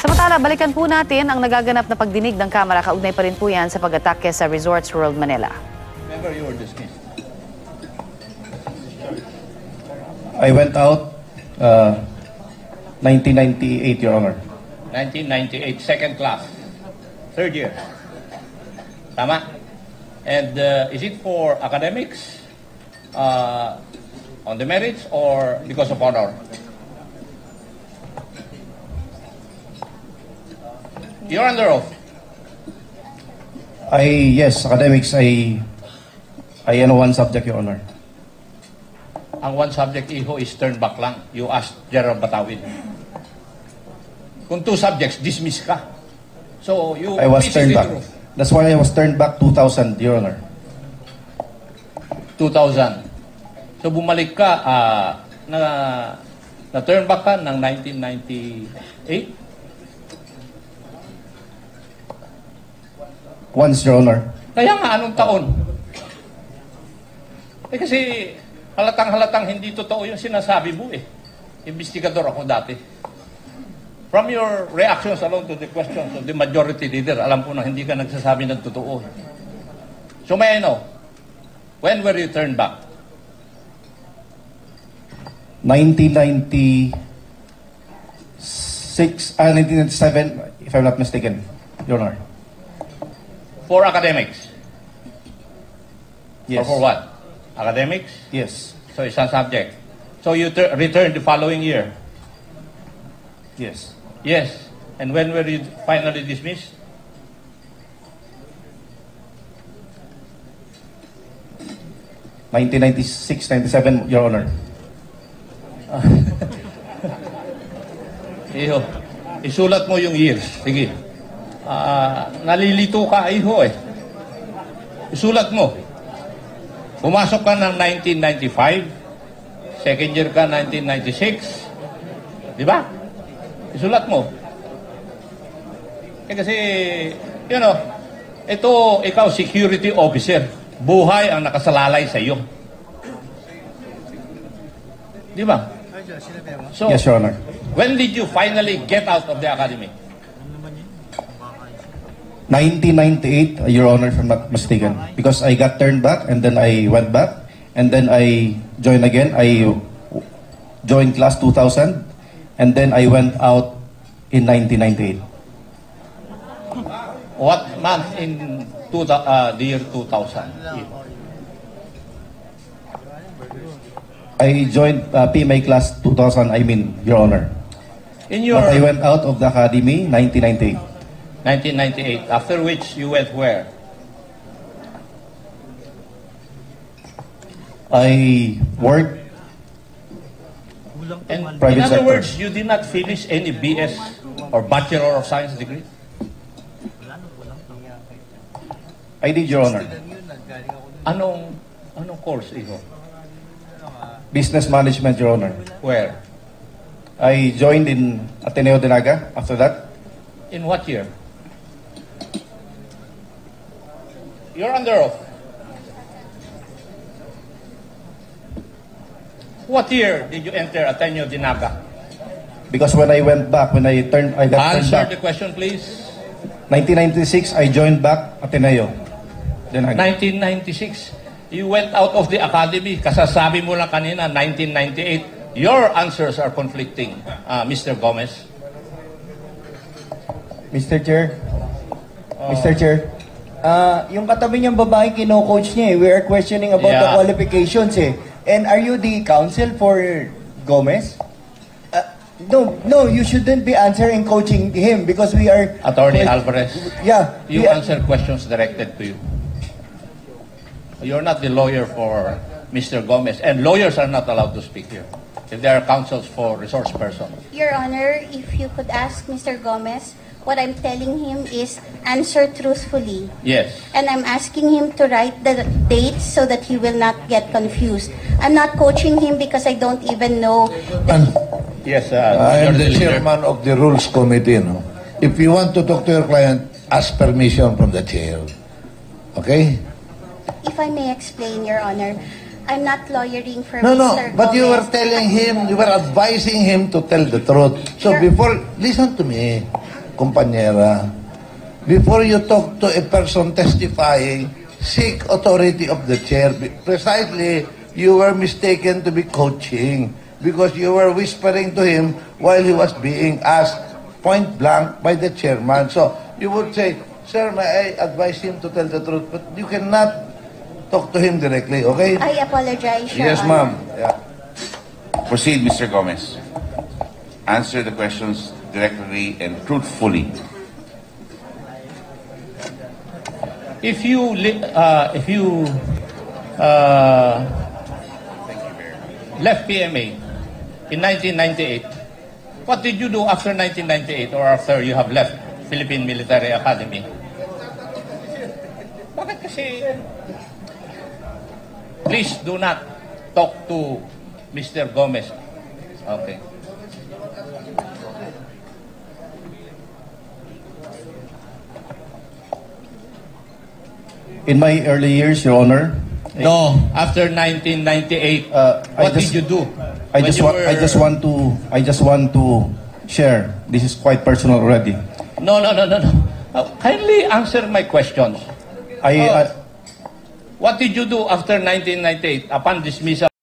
Samantala, balikan po natin ang nagaganap na pagdinig ng Kamara. Kaugnay pa rin po yan sa pag-atake sa Resorts World Manila. Remember, you were dismissed. I went out 1998, Your Honor. 1998, second class. Third year. Tama? And is it for academics, on the merits, or because of honor? You're under oath. Yes, academics, I know one subject, Your Honor. Ang one subject, iho, is turn back lang. You asked General Batawin. Kung two subjects, dismiss ka. So, you... I was turned back. That's why I was turned back 2000, Your Honor. 2000. So, bumalik ka, na-turn back ka ng 1998? Once, Your Honor. Kaya nga, anong taon? Kasi halatang-halatang hindi totoo yung sinasabi mo eh. Investigador ako dati. From your reactions alone to the questions of the majority leader, alam ko na hindi ka nagsasabi ng totoo. So may I know, when were you turned back? 1997, if I'm not mistaken, Your Honor. For academics? Yes. Or for what? Academics? Yes. So isang subject. So you returned the following year? Yes. Yes. And when were you finally dismissed? (1996-97), Your Honor. Iho, isulat mo yung years. Sige. Nalilito ka, iho eh. Isulat mo. Pumasok ka ng 1995, second year ka 1996, di ba? Isulat mo. Kasi, you know, ito, ikaw security officer, buhay ang nakasalalay sa iyo. Di ba? So, Yes, Your Honor. when did you finally get out of the academy? 1998, Your Honor, if I'm not mistaken. Because I got turned back, and then I went back, and then I joined again. I joined class 2000, and then I went out in 1998. What month in the year 2000? I joined PMA class 2000, Your Honor. In your But I went out of the academy 1998. 1998, after which you went where? I worked And in private other sector. words, you did not finish any BS or Bachelor of Science degree? I did, Your Honor. Anong course, Iho? Business management, Your Honor. Where? I joined in Ateneo de Naga after that. In what year? You're under oath. What year did you enter Ateneo de Naga? Because when I went back, I got turned Answer back. the question, please. 1996, I joined back Ateneo de Naga. 1996. You went out of the academy. Kasasabi mo lang kanina, 1998. Your answers are conflicting, Mr. Gomez. Mr. Chair. Mr. Chair. Yung katabi niyang babae, kino-coach niya eh. We are questioning about the qualifications eh. And are you the counsel for Gomez? No, you shouldn't be answering coaching him because we are... Attorney Alvarez. Yeah. You answer questions directed to you. You're not the lawyer for Mr. Gomez. And lawyers are not allowed to speak here. If they are counsels for resource person. Your Honor, if you could ask Mr. Gomez, what I'm telling him is answer truthfully. Yes. And I'm asking him to write the dates so that he will not get confused. I'm not coaching him because I don't even know. Yes, I am you're the leader. chairman of the Rules Committee. No? If you want to talk to your client, ask permission from the chair. Okay? If I may explain, Your Honor, I'm not lawyering for No, Mr. but you were Gomez. telling him, you were advising him to tell the truth. So Sure. before, listen to me. kumpanyera. Before you talk to a person testifying, seek authority of the chair. Precisely, you were mistaken to be coaching because you were whispering to him while he was being asked point blank by the chairman. So you would say, sir, may I advise him to tell the truth? But you cannot talk to him directly, okay? I apologize, Your Yes, Honor. ma'am. Yeah. Proceed, Mr. Gomez. Answer the questions directly and truthfully. If you left PMA in 1998, what did you do after 1998 or after you have left Philippine Military Academy? Bakit kasi? Please do not talk to Mr. Gomez. Okay. In my early years, Your Honor, No, after 1998, what did you do? I when just you want were- I just want to share. This is quite personal already. No. Kindly answer my questions. I What did you do after 1998 upon dismissal?